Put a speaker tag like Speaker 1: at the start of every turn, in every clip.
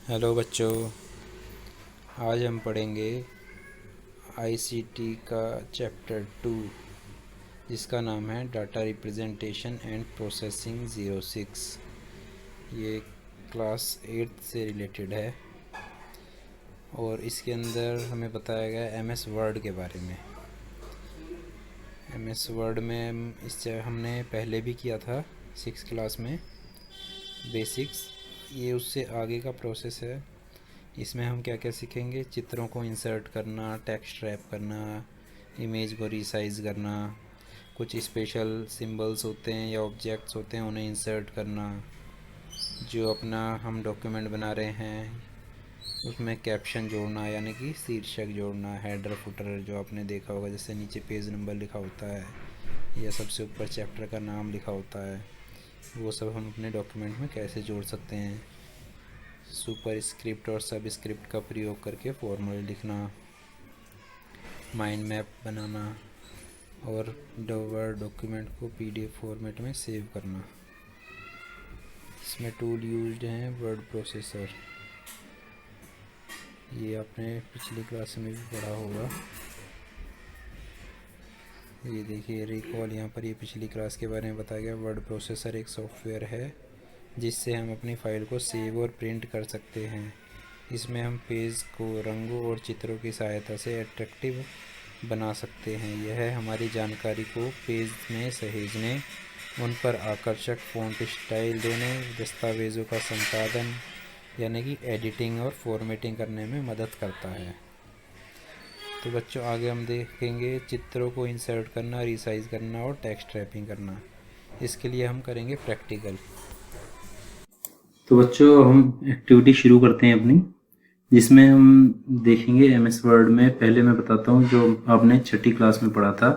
Speaker 1: Hello बच्चों। आज हम पढ़ेंगे आईसीटी का चैप्टर 2 जिसका नाम है डाटा रिप्रेजेंटेशन एंड प्रोसेसिंग 06। ये क्लास 8 से रिलेटेड है और इसके अंदर हमें बताया गया एमएस वर्ड के बारे में। एमएस वर्ड में हमने पहले भी किया था 6 क्लास में बेसिक्स। ये उससे आगे का प्रोसेस है। इसमें हम क्या क्या सीखेंगे, चित्रों को इंसर्ट करना, टेक्स्ट रैप करना, इमेज को रिसाइज करना, कुछ स्पेशल सिंबल्स होते हैं या ऑब्जेक्ट्स होते हैं उन्हें इंसर्ट करना, जो अपना हम डॉक्यूमेंट बना रहे हैं उसमें कैप्शन जोड़ना यानी कि शीर्षक जोड़ना, हेडर फुटर जो आपने देखा होगा जैसे नीचे पेज नंबर लिखा होता है या सबसे ऊपर चैप्टर का नाम लिखा होता है, वो सब हम अपने डॉक्यूमेंट में कैसे जोड़ सकते हैं। सुपर स्क्रिप्ट और सब स्क्रिप्ट का प्रयोग करके फॉर्मूले लिखना, माइंड मैप बनाना और वर्ड डॉक्यूमेंट को पीडीएफ फॉर्मेट में सेव करना। इसमें टूल यूज्ड हैं वर्ड प्रोसेसर। ये आपने पिछली क्लास में भी पढ़ा होगा। ये देखिए रिकॉल, यहाँ पर ये पिछली क्लास के बारे में बताया गया। वर्ड प्रोसेसर एक सॉफ्टवेयर है जिससे हम अपनी फ़ाइल को सेव और प्रिंट कर सकते हैं। इसमें हम पेज को रंगों और चित्रों की सहायता से अट्रैक्टिव बना सकते हैं। यह हमारी जानकारी को पेज में सहेजने, उन पर आकर्षक फ़ॉन्ट स्टाइल देने, दस्तावेज़ों का संपादन यानी कि एडिटिंग और फॉर्मेटिंग करने में मदद करता है। तो बच्चों आगे हम देखेंगे चित्रों को इंसर्ट करना, रिसाइज करना और टेक्स्ट रैपिंग करना। इसके लिए हम करेंगे प्रैक्टिकल।
Speaker 2: तो बच्चों हम एक्टिविटी शुरू करते हैं अपनी, जिसमें हम देखेंगे एमएस वर्ड में। पहले मैं बताता हूँ जो आपने छठी क्लास में पढ़ा था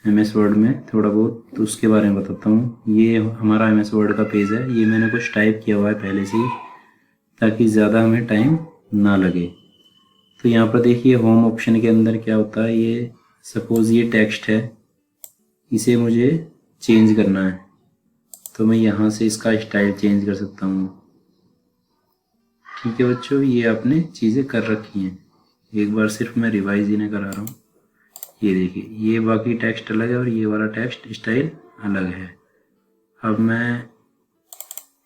Speaker 2: एमएस वर्ड में थोड़ा बहुत, तो उसके बारे में बताता हूँ। ये हमारा एमएस वर्ड का पेज है। ये मैंने कुछ टाइप किया हुआ है पहले से ही ताकि ज़्यादा हमें टाइम ना लगे। तो यहाँ पर देखिए होम ऑप्शन के अंदर क्या होता है, ये सपोज़ ये टेक्स्ट है, इसे मुझे चेंज करना है तो मैं यहाँ से इसका स्टाइल चेंज कर सकता हूँ। ठीक है बच्चों, ये आपने चीज़ें कर रखी हैं। एक बार सिर्फ मैं रिवाइज इन्हें करा रहा हूँ। ये देखिए ये बाकी टेक्स्ट अलग है और ये वाला टेक्स्ट स्टाइल अलग है। अब मैं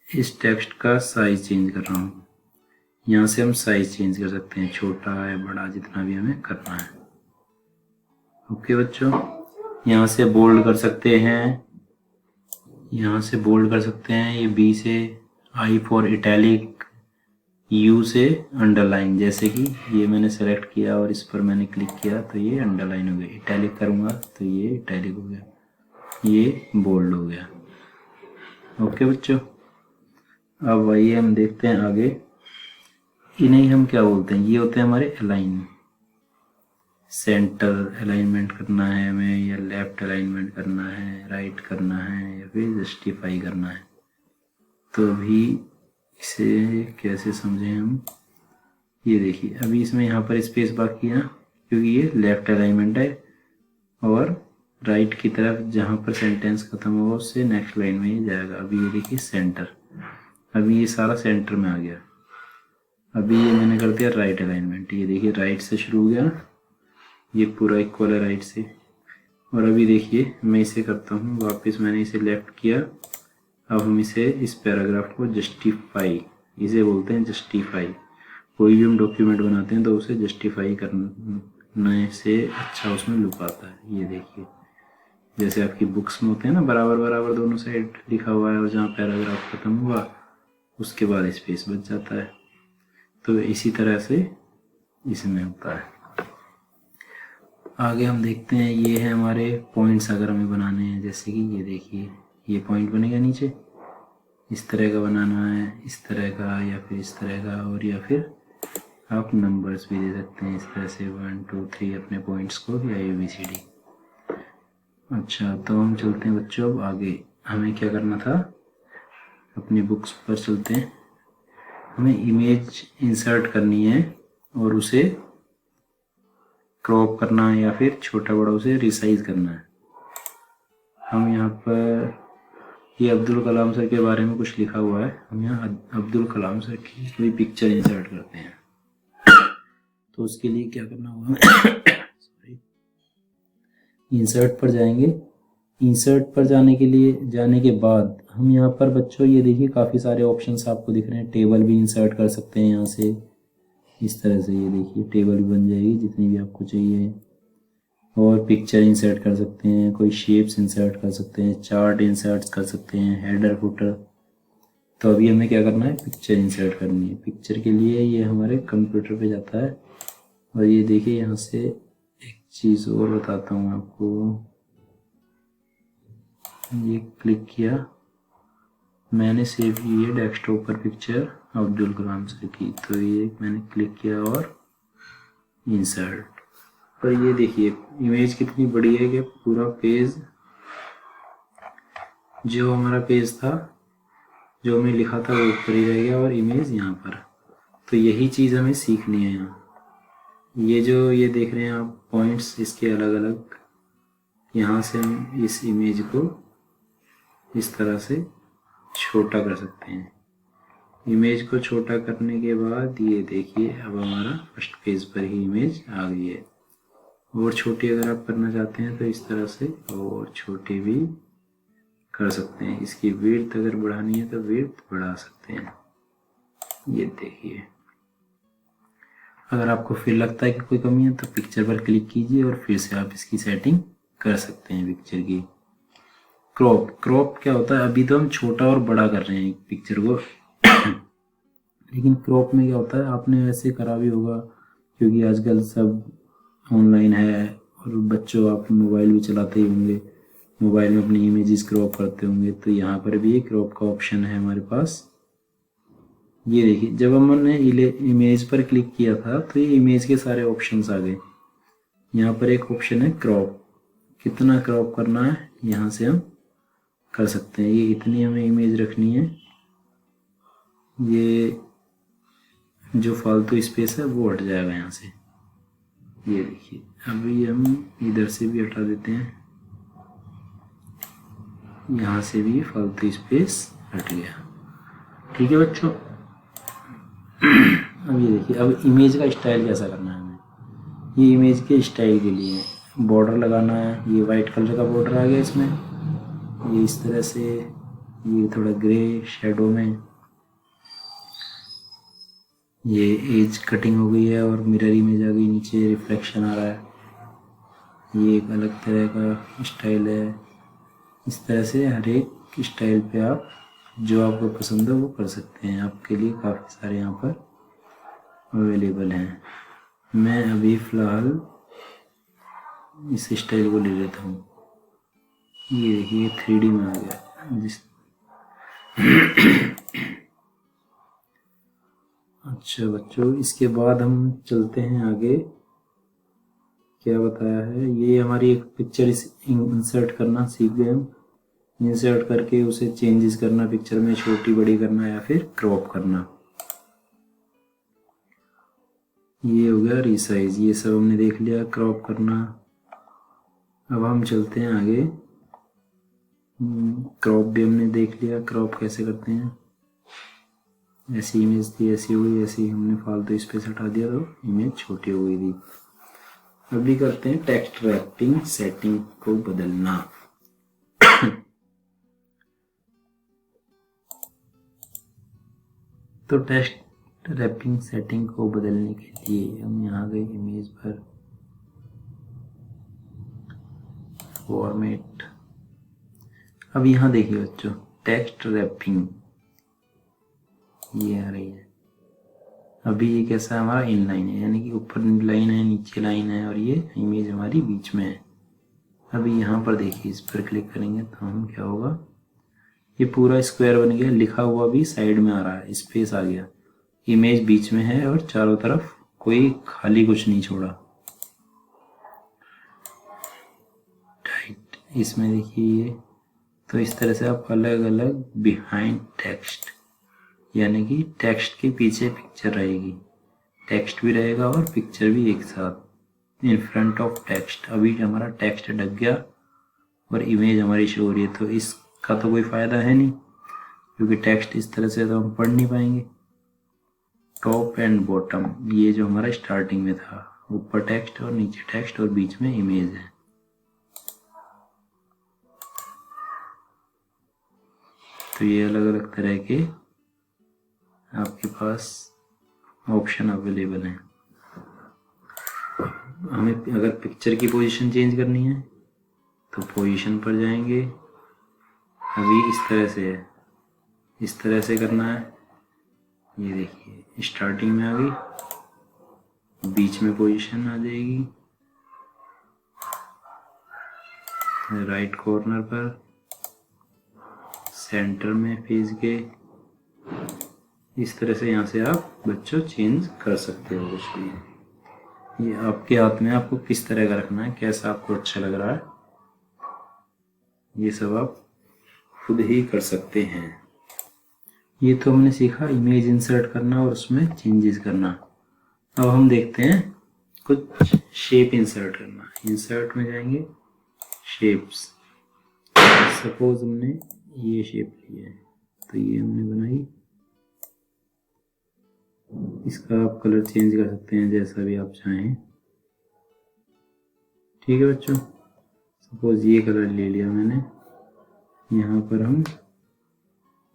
Speaker 2: इस टेक्स्ट का साइज चेंज कर रहा हूँ। यहाँ से हम साइज चेंज कर सकते हैं, छोटा है बड़ा जितना भी हमें करना है। ओके बच्चों, यहाँ से बोल्ड कर सकते हैं, यहाँ से बोल्ड कर सकते हैं। ये बी से आई फॉर इटैलिक, यू से अंडरलाइन। जैसे कि ये मैंने सेलेक्ट किया और इस पर मैंने क्लिक किया तो ये अंडरलाइन हो गया। इटैलिक करूँगा तो ये इटैलिक हो गया, ये बोल्ड हो गया। ओके बच्चों, अब आइए हम देखते हैं आगे। इन्हें हम क्या बोलते हैं, ये होते हैं हमारे अलाइन। सेंटर अलाइनमेंट करना है हमें, या लेफ्ट अलाइनमेंट करना है, राइट करना है, या फिर जस्टिफाई करना है। तो अभी इसे कैसे समझें हम, ये देखिए अभी इसमें यहाँ पर स्पेस बाकी है क्योंकि ये लेफ्ट अलाइनमेंट है, और राइट की तरफ जहाँ पर सेंटेंस खत्म होगा उससे नेक्स्ट लाइन में ही जाएगा। अभी ये देखिए सेंटर, अभी ये सारा सेंटर में आ गया। अभी ये मैंने कर दिया राइट अलाइनमेंट। ये देखिए राइट से शुरू हो गया ना, ये पूरा इक्वल है राइट से। और अभी देखिए मैं इसे करता हूँ वापस, मैंने इसे लेफ्ट किया। अब हम इसे इस पैराग्राफ को जस्टिफाई, इसे बोलते हैं जस्टिफाई। कोई भी हम डॉक्यूमेंट बनाते हैं तो उसे जस्टिफाई करने से अच्छा उसमें लुक आता है। ये देखिए जैसे आपकी बुक्स में होते हैं ना, बराबर बराबर दोनों साइड लिखा हुआ है और जहाँ पैराग्राफ खत्म हुआ उसके बाद स्पेस बच जाता है। तो इसी तरह से इसमें होता है। आगे हम देखते हैं, ये है हमारे पॉइंट्स अगर हमें बनाने हैं। जैसे कि ये देखिए ये पॉइंट बनेगा नीचे, इस तरह का बनाना है, इस तरह का या फिर इस तरह का, और या फिर आप नंबर्स भी दे सकते हैं इस तरह से 1 2 3 अपने पॉइंट्स को, या ABCD। अच्छा तो हम चलते हैं बच्चों, अब आगे हमें क्या करना था, अपनी बुक्स पर चलते हैं। हमें इमेज इंसर्ट करनी है और उसे क्रॉप करना है या फिर छोटा बड़ा उसे रिसाइज करना है। हम यहाँ पर ये अब्दुल कलाम सर के बारे में कुछ लिखा हुआ है, हम यहाँ अब्दुल कलाम सर की कोई पिक्चर इंसर्ट करते हैं। तो उसके लिए क्या करना होगा, सॉरी, इंसर्ट पर जाएंगे। इंसर्ट पर जाने के बाद हम यहाँ पर बच्चों ये देखिए काफ़ी सारे ऑप्शंस आपको दिख रहे हैं। टेबल भी इंसर्ट कर सकते हैं यहाँ से, इस तरह से ये देखिए टेबल भी बन जाएगी जितनी भी आपको चाहिए। और पिक्चर इंसर्ट कर सकते हैं, कोई शेप्स इंसर्ट कर सकते हैं, चार्ट इंसर्ट कर सकते हैं, हेडर फुटर। तो अभी हमें क्या करना है, पिक्चर इंसर्ट करनी है। पिक्चर के लिए ये हमारे कंप्यूटर पे जाता है और ये देखिए यहाँ से एक चीज़ और बताता हूँ आपको। ये क्लिक किया, मैंने सेव की है डेस्कटॉप पर पिक्चर अब्दुल कलाम सर की। तो ये मैंने क्लिक किया और इंसर्ट, पर ये देखिए इमेज कितनी बड़ी है कि पूरा पेज, जो हमारा पेज था जो हमने लिखा था वो ऊपर ही रह गया और इमेज यहाँ पर। तो यही चीज़ हमें सीखनी है यहाँ। ये जो ये देख रहे हैं आप पॉइंट्स, इसके अलग अलग, यहाँ से हम इस इमेज को इस तरह से छोटा कर सकते हैं। इमेज को छोटा करने के बाद ये देखिए अब हमारा फर्स्ट पेज पर ही इमेज आ गई है। और छोटी अगर आप करना चाहते हैं तो इस तरह से और छोटी भी कर सकते हैं। इसकी विड्थ अगर बढ़ानी है तो विड्थ बढ़ा सकते हैं। ये देखिए, अगर आपको फिर लगता है कि कोई कमी है तो पिक्चर पर क्लिक कीजिए और फिर से आप इसकी सेटिंग कर सकते हैं पिक्चर की। क्रॉप क्या होता है, अभी तो हम छोटा और बड़ा कर रहे हैं पिक्चर को लेकिन क्रॉप में क्या होता है, आपने वैसे करा भी होगा क्योंकि आजकल सब ऑनलाइन है और बच्चों आप मोबाइल भी चलाते ही होंगे, मोबाइल में अपनी इमेजेस क्रॉप करते होंगे। तो यहाँ पर भी एक क्रॉप का ऑप्शन है हमारे पास। ये देखिए जब हमने इमेज पर क्लिक किया था तो ये इमेज के सारे ऑप्शंस आ गए। यहाँ पर एक ऑप्शन है क्रॉप, कितना क्रॉप करना है यहाँ से हम कर सकते हैं। ये इतनी हमें इमेज रखनी है, ये जो फालतू स्पेस है वो हट जाएगा यहाँ से। ये देखिए अभी हम इधर से भी हटा देते हैं, यहाँ से भी फालतू स्पेस हट गया। ठीक है बच्चों, अब ये देखिए अब इमेज का स्टाइल कैसा करना है हमें। ये इमेज के स्टाइल के लिए बॉर्डर लगाना है। ये वाइट कलर का बॉर्डर आ गया इसमें, ये इस तरह से, ये थोड़ा ग्रे शेडो में, ये एज कटिंग हो गई है और मिरर इमेज आ गई, नीचे रिफ्लेक्शन आ रहा है। ये एक अलग तरह का स्टाइल है। इस तरह से हर एक स्टाइल पे आप जो आपको पसंद है वो कर सकते हैं। आपके लिए काफ़ी सारे यहाँ पर अवेलेबल हैं। मैं अभी फ़िलहाल इस स्टाइल को ले लेता हूँ। ये देखिए 3D में आ गया जिस अच्छा बच्चों, इसके बाद हम चलते हैं आगे। क्या बताया है, ये हमारी एक पिक्चर इंसर्ट करना सीख गए हम। इंसर्ट करके उसे चेंजेस करना, पिक्चर में छोटी बड़ी करना या फिर क्रॉप करना। ये हो गया रिसाइज, ये सब हमने देख लिया, क्रॉप करना। अब हम चलते हैं आगे। क्रॉप भी हमने देख लिया, क्रॉप कैसे करते हैं। ऐसी इमेज थी, ऐसी हुई, ऐसी हमने फालतू स्पेस हटा दिया तो इमेज छोटी हो गई थी। अभी करते हैं टेक्स्ट रैपिंग सेटिंग को बदलना। तो टेक्स्ट रैपिंग सेटिंग को बदलने के लिए हम यहाँ गए इमेज पर, फॉर्मेट। अब यहाँ देखिए बच्चों टेक्स्ट रैपिंग ये आ रही है। अभी ये कैसा है, हमारा इनलाइन है, यानी कि ऊपर लाइन है नीचे लाइन है और ये इमेज हमारी बीच में है। अभी यहाँ पर देखिए इस पर क्लिक करेंगे तो हम क्या होगा, ये पूरा स्क्वायर बन गया, लिखा हुआ भी साइड में आ रहा है, स्पेस आ गया, इमेज बीच में है और चारों तरफ कोई खाली कुछ नहीं छोड़ा। राइट, इसमें देखिए ये, तो इस तरह से आप अलग अलग बिहाइंड टेक्स्ट, यानी कि टेक्स्ट के पीछे पिक्चर रहेगी, टेक्स्ट भी रहेगा और पिक्चर भी एक साथ इन फ्रंट ऑफ टेक्स्ट। अभी हमारा टेक्स्ट ढक गया और इमेज हमारी शो हो रही है, तो इस का तो कोई फ़ायदा है नहीं, क्योंकि टेक्स्ट इस तरह से तो हम पढ़ नहीं पाएंगे। टॉप एंड बॉटम, ये जो हमारा स्टार्टिंग में था, ऊपर टेक्स्ट और नीचे टेक्स्ट और बीच में इमेज है। तो ये अलग अलग तरह के आपके पास ऑप्शन अवेलेबल हैं। हमें अगर पिक्चर की पोजीशन चेंज करनी है तो पोजीशन पर जाएंगे। अभी इस तरह से है, इस तरह से करना है। ये देखिए स्टार्टिंग में आ गई, बीच में पोजीशन आ जाएगी, राइट कॉर्नर पर, सेंटर में पेज के। इस तरह से यहाँ से आप बच्चों चेंज कर सकते हो कुछ भी। ये आपके हाथ में, आपको किस तरह का रखना है, कैसा आपको अच्छा लग रहा है, ये सब आप खुद ही कर सकते हैं। ये तो हमने सीखा इमेज इंसर्ट करना और उसमें चेंजेस करना। अब हम देखते हैं कुछ शेप इंसर्ट करना। इंसर्ट में जाएंगे, शेप्स। सपोज हमने ये शेप लिया है, तो ये हमने बनाई। इसका आप कलर चेंज कर सकते हैं जैसा भी आप चाहें। ठीक है बच्चों, सपोज ये कलर ले लिया मैंने। यहाँ पर हम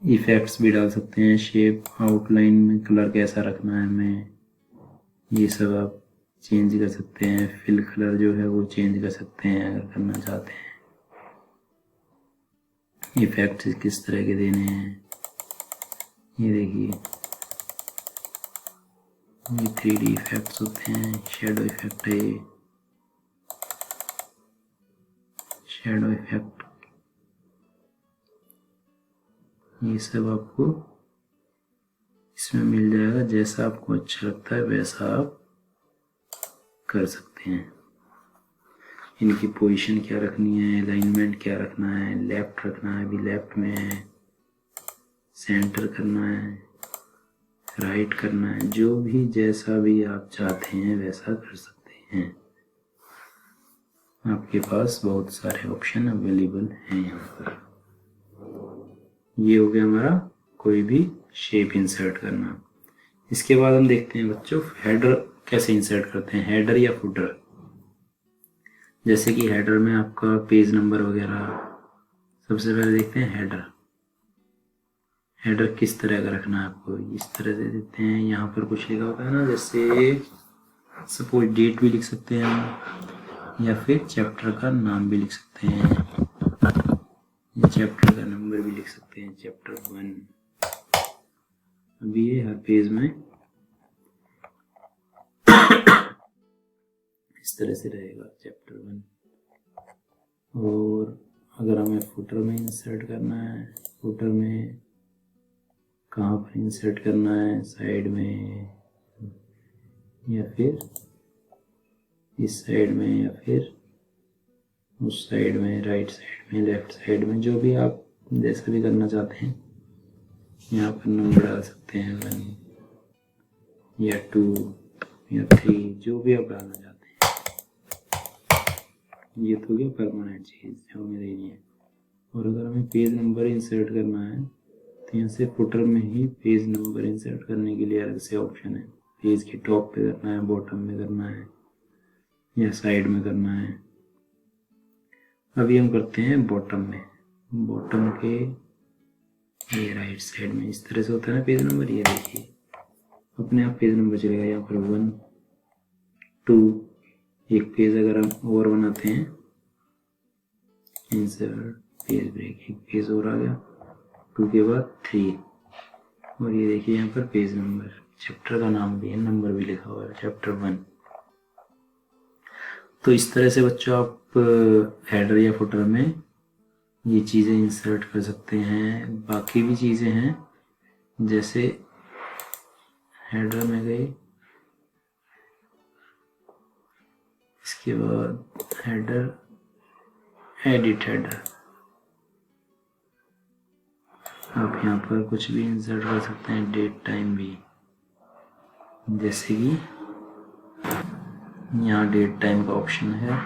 Speaker 2: इफेक्ट्स भी डाल सकते हैं, शेप, आउटलाइन में कलर कैसा रखना है हमें, ये सब आप चेंज कर सकते हैं। फिल कलर जो है वो चेंज कर सकते हैं अगर करना चाहते हैं। इफेक्ट्स किस तरह के देने हैं, ये देखिए ये 3D इफेक्ट्स होते हैं। शेडो इफेक्ट है, शेडो इफेक्ट, ये सब आपको इसमें मिल जाएगा। जैसा आपको अच्छा लगता है वैसा आप कर सकते हैं। इनकी पोजीशन क्या रखनी है, अलाइनमेंट क्या रखना है, लेफ्ट रखना है, अभी लेफ्ट में है, सेंटर करना है, राइट करना है, जो भी जैसा भी आप चाहते हैं वैसा कर सकते हैं। आपके पास बहुत सारे ऑप्शन अवेलेबल हैं यहाँ पर। ये हो गया हमारा कोई भी शेप इंसर्ट करना। इसके बाद हम देखते हैं बच्चों हेडर कैसे इंसर्ट करते हैं, हेडर या फुटर। जैसे कि हेडर में आपका पेज नंबर वगैरह, सबसे पहले देखते हैं हेडर। हेडर किस तरह का रखना है आपको, इस तरह से देते हैं। यहाँ पर कुछ लिखा होता है ना, जैसे सपोज डेट भी लिख सकते हैं या फिर चैप्टर का नाम भी लिख सकते हैं, या चैप्टर का नंबर भी लिख सकते हैं, चैप्टर 1। अभी ये हर पेज में इस तरह से रहेगा, चैप्टर 1। और अगर हमें फुटर में इंसर्ट करना है, फुटर में कहाँ पर इंसर्ट करना है, साइड में या फिर इस साइड में या फिर उस साइड में, राइट साइड में, लेफ्ट साइड में, जो भी आप जैसा भी करना चाहते हैं। यहाँ पर नंबर डाल सकते हैं 1 या 2 या 3, जो भी आप डालना चाहते हैं। ये तो क्या परमानेंट चीज़ जो हमें देनी है। और अगर हमें पेज नंबर इंसर्ट करना है तो यहाँ से फुटर में ही पेज नंबर इंसर्ट करने के लिए अलग से ऑप्शन है। पेज के टॉप पे करना है, बॉटम में करना है या साइड में करना है। अभी हम करते हैं बॉटम में। बॉटम के ये राइट साइड में इस तरह से होता है ना पेज नंबर, ये देखिए अपने आप पेज नंबर चलेगा। यहाँ पर 1 2, एक पेज अगर हम और बनाते हैं, इंसर्ट पेज ब्रेक, एक पेज और आ गया, 2 के बाद 3। और ये देखिए यहाँ पर पेज नंबर, चैप्टर का नाम भी है, नंबर भी लिखा हुआ है, चैप्टर 1। तो इस तरह से बच्चों आप हेडर या फुटर में ये चीज़ें इंसर्ट कर सकते हैं। बाकी भी चीज़ें हैं, जैसे हेडर में गए, इसके बाद हेडर, एडिट हेडर। आप यहाँ पर कुछ भी इंसर्ट कर सकते हैं, डेट टाइम भी, जैसे कि यहाँ डेट टाइम का ऑप्शन है,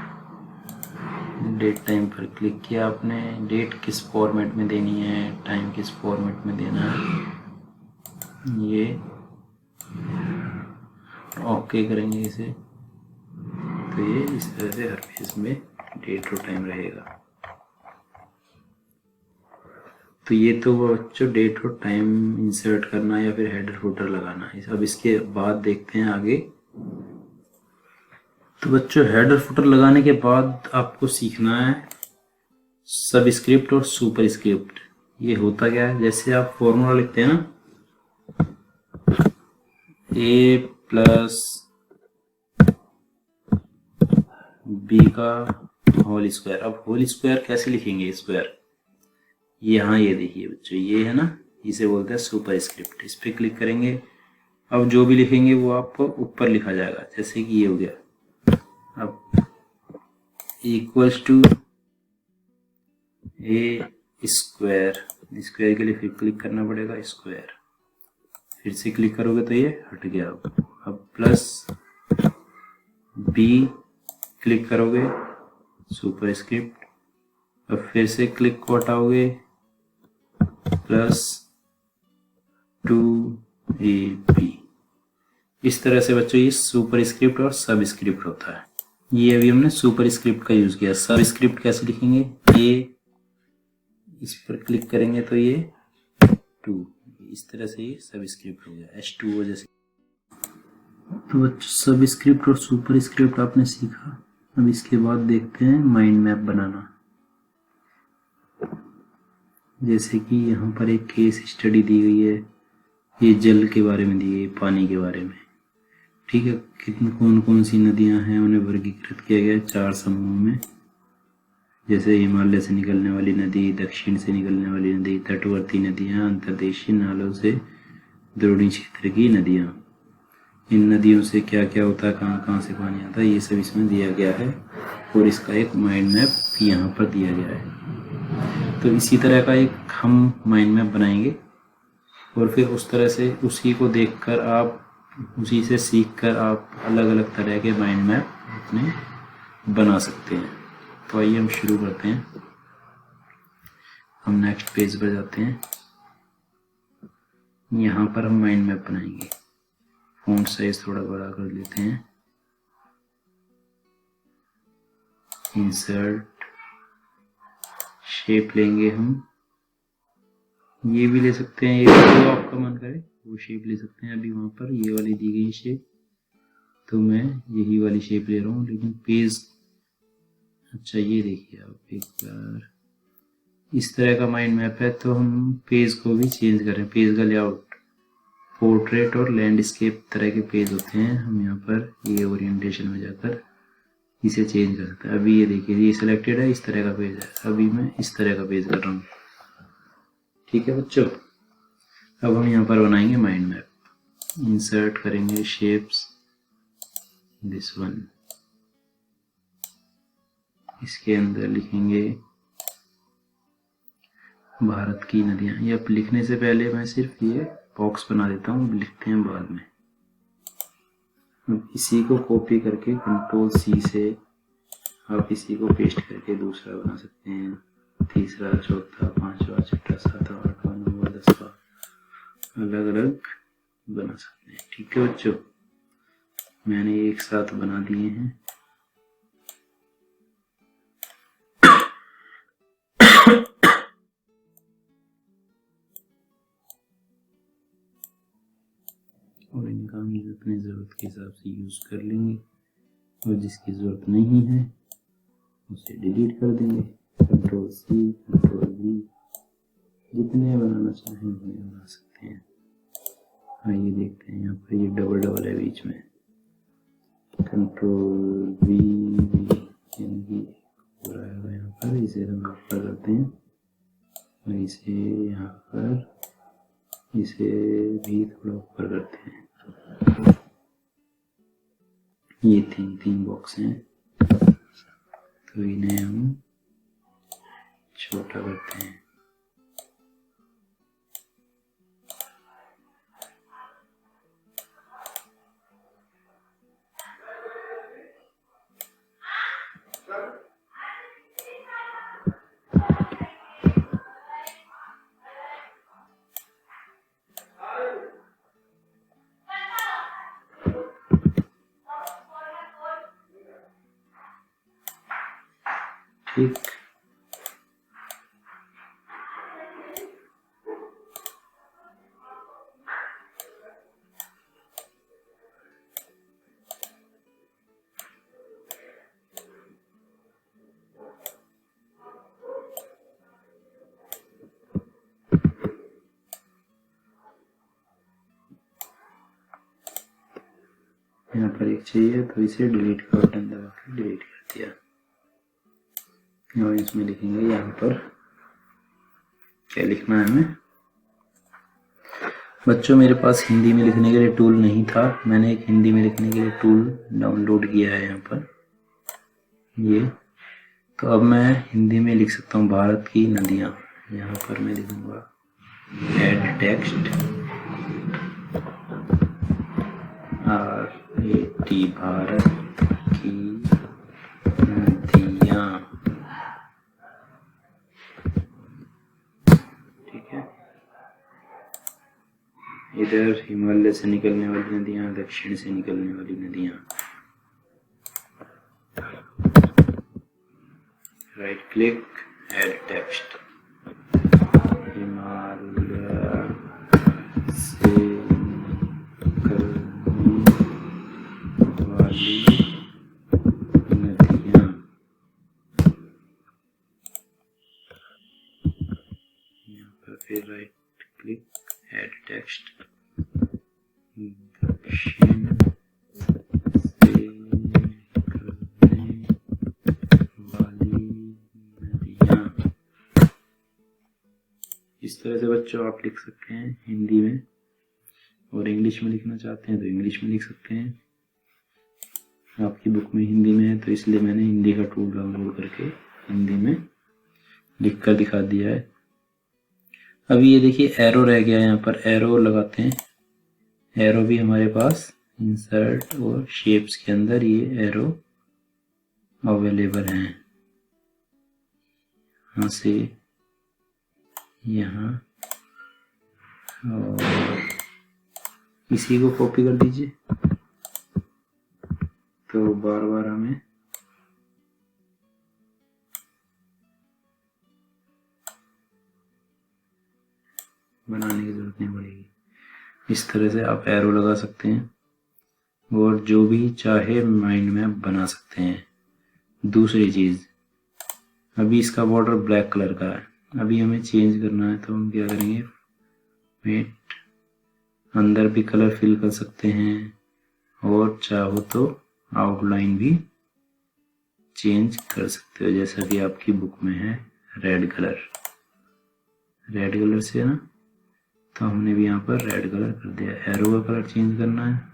Speaker 2: डेट टाइम पर क्लिक किया आपने, डेट किस फॉर्मेट में देनी है, टाइम किस फॉर्मेट में देना है, ये ओके करेंगे इसे, तो ये इस तरह से हर पेज में डेट और टाइम रहेगा। तो ये तो वो बच्चों डेट और टाइम इंसर्ट करना या फिर हेडर फुटर लगाना है। अब इसके बाद देखते हैं आगे। तो बच्चों हेडर फुटर लगाने के बाद आपको सीखना है सब स्क्रिप्ट और सुपर स्क्रिप्ट। ये होता क्या है, जैसे आप फॉर्मूला लिखते हैं ना, ए प्लस बी का होल स्क्वायर। अब होल स्क्वायर कैसे लिखेंगे, स्क्वायर यहाँ ये देखिए बच्चों, ये है ना, इसे बोलते हैं सुपर स्क्रिप्ट। इस पर क्लिक करेंगे, अब जो भी लिखेंगे वो आपको ऊपर लिखा जाएगा। जैसे कि ये हो गया, अब equals to A square, square के लिए फिर क्लिक करना पड़ेगा, स्क्वायर फिर से क्लिक करोगे तो ये हट गया। अब प्लस बी क्लिक करोगे, सुपर स्क्रिप्ट, अब फिर से क्लिक को हटाओगे, प्लस 2ab। इस तरह से बच्चों ये सुपर स्क्रिप्ट और सब स्क्रिप्ट होता है। ये अभी हमने सुपर स्क्रिप्ट का यूज किया। सब स्क्रिप्ट कैसे लिखेंगे, ए, इस पर क्लिक करेंगे तो ये 2, इस तरह से ये सब स्क्रिप्ट हो गया, H2O जैसे। तो बच्चों सब स्क्रिप्ट और सुपर स्क्रिप्ट आपने सीखा। अब इसके बाद देखते हैं माइंड मैप बनाना। जैसे कि यहाँ पर एक केस स्टडी दी गई है, ये जल के बारे में दी गई, पानी के बारे में, ठीक है। कितनी कौन कौन सी नदियां हैं उन्हें वर्गीकृत किया गया 4 समूह में। जैसे हिमालय से निकलने वाली नदी, दक्षिण से निकलने वाली नदी, तटवर्ती नदियां, अंतर्देशीय नालों से द्रोणी क्षेत्र की नदियां। इन नदियों से क्या क्या होता है, कहाँ कहाँ से पानी आता है, ये सब इसमें दिया गया है और इसका एक माइंड मैप यहाँ पर दिया गया है। तो इसी तरह का एक हम माइंड मैप बनाएंगे और फिर उस तरह से उसी को देखकर आप, उसी से सीखकर आप अलग अलग तरह के माइंड मैप अपने बना सकते हैं। तो आइए हम शुरू करते हैं। हम नेक्स्ट पेज पर जाते हैं। यहाँ पर हम माइंड मैप बनाएंगे। फ़ॉन्ट साइज थोड़ा बड़ा कर लेते हैं। इंसर्ट, शेप लेंगे हम, ये भी ले सकते हैं, ये जो आपका मन करे वो शेप ले सकते हैं। अभी वहाँ पर ये वाली दी गई शेप, तो मैं यही वाली शेप ले रहा हूँ। लेकिन पेज, अच्छा ये देखिए आप एक बार, इस तरह का माइंड मैप है तो हम पेज को भी चेंज करें। पेज का लेआउट पोर्ट्रेट और लैंडस्केप तरह के पेज होते हैं। हम यहाँ पर ये ओरिएंटेशन में जाकर इसे चेंज कर सकते हैं। अभी ये देखिए ये सिलेक्टेड है, इस तरह का पेज है, अभी मैं इस तरह का पेज कर रहा हूँ, ठीक है बच्चों। अब हम यहाँ पर बनाएंगे माइंड मैप। इंसर्ट करेंगे शेप्स, दिस वन, इसके अंदर लिखेंगे भारत की नदियाँ। ये अब लिखने से पहले मैं सिर्फ ये बॉक्स बना देता हूँ, लिखते हैं बाद में। इसी को कॉपी करके कंट्रोल C से आप इसी को पेस्ट करके दूसरा बना सकते हैं, तीसरा, चौथा, पांचवा, छठा, सातवां, आठवां, नौवां, 10वां, अलग अलग बना सकते हैं, ठीक है बच्चों। मैंने एक साथ बना दिए हैं। और इनका हम अपनी ज़रूरत के हिसाब से यूज़ कर लेंगे और जिसकी ज़रूरत नहीं है उसे डिलीट कर देंगे। कंट्रोल C, कंट्रोल V, जितने बनाना चाहें उतने बना सकते हैं। आइए देखते हैं, यहाँ पर ये डबल डबल है बीच में, कंट्रोल V यानी पूरा आएगा यहाँ पर। इसे हम ऊपर करते हैं और इसे यहाँ पर, इसे भी थोड़ा ऊपर करते हैं। ये तीन बॉक्स हैं तो इन्हें हम छोटा करते हैं। क्लिक। यहाँ पर एक चाहिए तो इसे डिलीट का बटन दबा के डिलीट कर दिया। और इसमें लिखेंगे यहाँ पर क्या लिखना है हमें। बच्चों मेरे पास हिंदी में लिखने के लिए टूल नहीं था, मैंने एक हिंदी में लिखने के लिए टूल डाउनलोड किया है यहाँ पर ये। तो अब मैं हिंदी में लिख सकता हूँ भारत की नदियाँ। यहाँ पर मैं लिखूँगा ऐड टेक्स्ट RAT भारत की नदियाँ। ठीक है, इधर हिमालय से निकलने वाली नदियाँ, दक्षिण से निकलने वाली नदियाँ। Right click, add text. Himalaya से नदियाँ। यहाँ पर फिर राइट क्लिक, ऐड टेक्स्ट। दक्षिण से निकलने वाली नदियाँ। इस तरह से बच्चों आप लिख सकते हैं हिंदी में, और इंग्लिश में लिखना चाहते हैं तो इंग्लिश में लिख सकते हैं। आपकी बुक में हिंदी में है तो इसलिए मैंने हिंदी का टूल डाउनलोड करके हिंदी में लिख कर दिखा दिया है। अभी ये देखिए एरो रह गया, यहाँ पर एरो लगाते हैं। एरो भी हमारे पास इंसर्ट और शेप्स के अंदर ये एरो अवेलेबल हैं। यहाँ से यहाँ, और इसी को कॉपी कर दीजिए तो बार बार हमें बनाने की जरूरत नहीं पड़ेगी। इस तरह से आप एरो लगा सकते हैं और जो भी चाहे माइंड में बना सकते हैं। दूसरी चीज, अभी इसका बॉर्डर ब्लैक कलर का है, अभी हमें चेंज करना है तो हम क्या करेंगे, मेट अंदर भी कलर फिल कर सकते हैं, और चाहो तो आउटलाइन भी चेंज कर सकते हो। जैसा कि आपकी बुक में है रेड कलर, रेड कलर से ना, तो हमने भी यहाँ पर रेड कलर कर दिया। एरो का कलर चेंज करना है,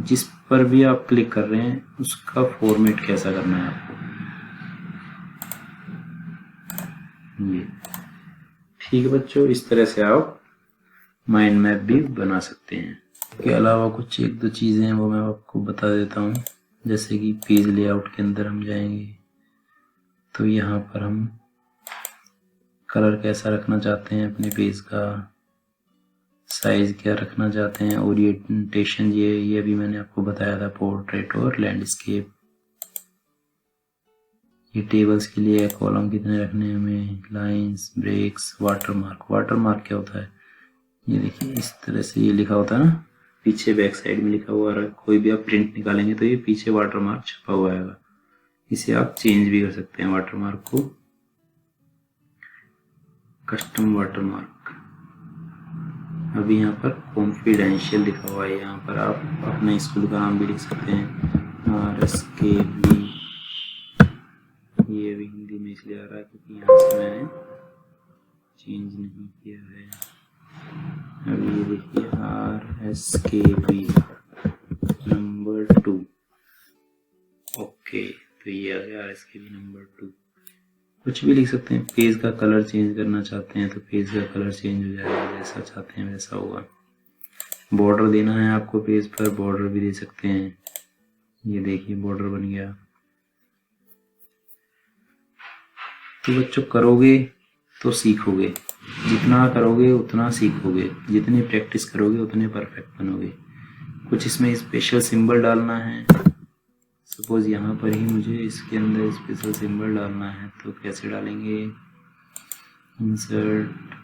Speaker 2: जिस पर भी आप क्लिक कर रहे हैं उसका फॉर्मेट कैसा करना है आपको, ये। ठीक है बच्चों, इस तरह से आप माइंड मैप भी बना सकते हैं। के अलावा कुछ एक दो चीज़ें हैं वो मैं आपको बता देता हूँ। जैसे कि पेज लेआउट के अंदर हम जाएंगे तो यहाँ पर हम कलर कैसा रखना चाहते हैं अपने पेज का, साइज क्या रखना चाहते हैं, ओरिएंटेशन ये भी मैंने आपको बताया था, पोर्ट्रेट और लैंडस्केप। ये टेबल्स के लिए कॉलम कितने रखने हैं हमें, लाइंस, ब्रेक्स, वाटरमार्क। वाटरमार्क क्या होता है, ये देखिए इस तरह से ये लिखा होता है ना, पीछे बैक साइड में लिखा हुआ है। कोई भी आप प्रिंट निकालेंगे तो ये पीछे वाटरमार्क छपा हुआ आएगा। इसे आप चेंज भी कर सकते हैं वाटरमार्क को, कस्टम वाटरमार्क। अभी यहाँ पर कॉन्फिडेंशियल लिखा हुआ है, यहाँ पर आप अपने स्कूल का नाम भी लिख सकते हैं, RSKB। ये भी हिंदी में इसलिए आ रहा है क्योंकि यहाँ से मैंने चेंज नहीं किया है। अभी ये देखिए RSKB नंबर 2। ओके, तो ये आ गया RSKB नंबर 2। कुछ भी लिख सकते हैं। पेज का कलर चेंज करना चाहते हैं तो पेज का कलर चेंज हो जाएगा, जैसा चाहते हैं वैसा होगा। बॉर्डर देना है आपको पेज पर, बॉर्डर भी दे सकते हैं। ये देखिए बॉर्डर बन गया। तो बच्चों करोगे तो सीखोगे, जितना करोगे उतना सीखोगे, जितनी प्रैक्टिस करोगे उतने परफेक्ट बनोगे। कुछ इसमें स्पेशल सिंबल डालना है, सपोज़ यहाँ पर ही मुझे इसके अंदर स्पेशल सिंबल डालना है, तो कैसे डालेंगे? इंसर्ट,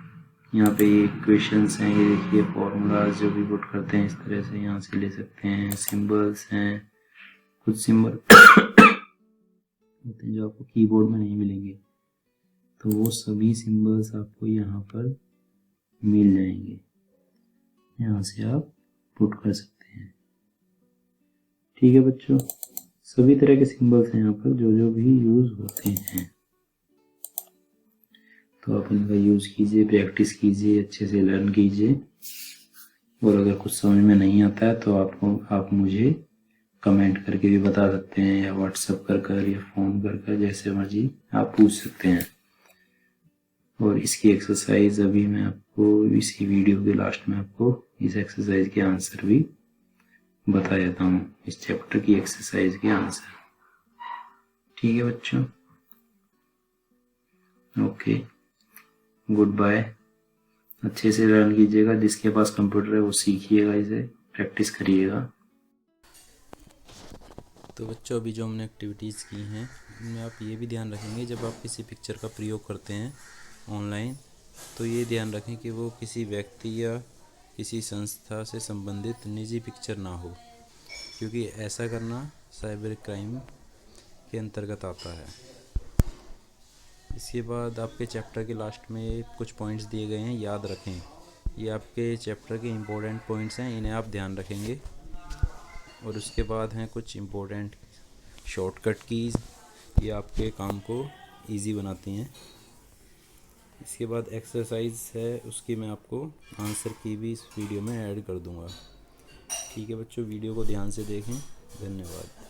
Speaker 2: यहाँ पे ये क्वेश्चंस हैं, ये देखिए फॉर्मूलाज जो भी पुट करते हैं इस तरह से यहाँ से ले सकते हैं। सिंबल्स हैं, कुछ सिंबल होते हैं जो आपको कीबोर्ड में नहीं मिलेंगे, तो वो सभी सिंबल्स आपको यहाँ पर मिल जाएंगे, यहाँ से आप पुट कर सकते हैं। ठीक है बच्चों, सभी तरह के सिंबल्स हैं यहाँ पर जो जो भी यूज़ होते हैं, तो आप इनका यूज़ कीजिए, प्रैक्टिस कीजिए, अच्छे से लर्न कीजिए। और अगर कुछ समझ में नहीं आता है तो आप मुझे कमेंट करके भी बता सकते हैं, या व्हाट्सएप कर या फ़ोन कर जैसे मर्जी आप पूछ सकते हैं। और इसकी एक्सरसाइज अभी मैं आपको इसी वीडियो के लास्ट में आपको इस एक्सरसाइज के आंसर भी बता देता हूँ, इस चैप्टर की एक्सरसाइज के आंसर। ठीक है बच्चों, ओके, गुड बाय। अच्छे से लर्न कीजिएगा, जिसके पास कंप्यूटर है वो सीखिएगा, इसे प्रैक्टिस करिएगा।
Speaker 1: तो बच्चों अभी जो हमने एक्टिविटीज़ की हैं इनमें आप ये भी ध्यान रखेंगे, जब आप किसी पिक्चर का प्रयोग करते हैं ऑनलाइन, तो ये ध्यान रखें कि वो किसी व्यक्ति या किसी संस्था से संबंधित निजी पिक्चर ना हो, क्योंकि ऐसा करना साइबर क्राइम के अंतर्गत आता है। इसके बाद आपके चैप्टर के लास्ट में कुछ पॉइंट्स दिए गए हैं, याद रखें। ये आपके चैप्टर के इम्पोर्टेंट पॉइंट्स हैं, इन्हें आप ध्यान रखेंगे। और उसके बाद हैं कुछ इम्पोर्टेंट शॉर्टकट कीज़, ये आपके काम को इजी बनाती हैं। इसके बाद एक्सरसाइज है, उसकी मैं आपको आंसर की भी इस वीडियो में ऐड कर दूंगा। ठीक है बच्चों, वीडियो को ध्यान से देखें। धन्यवाद।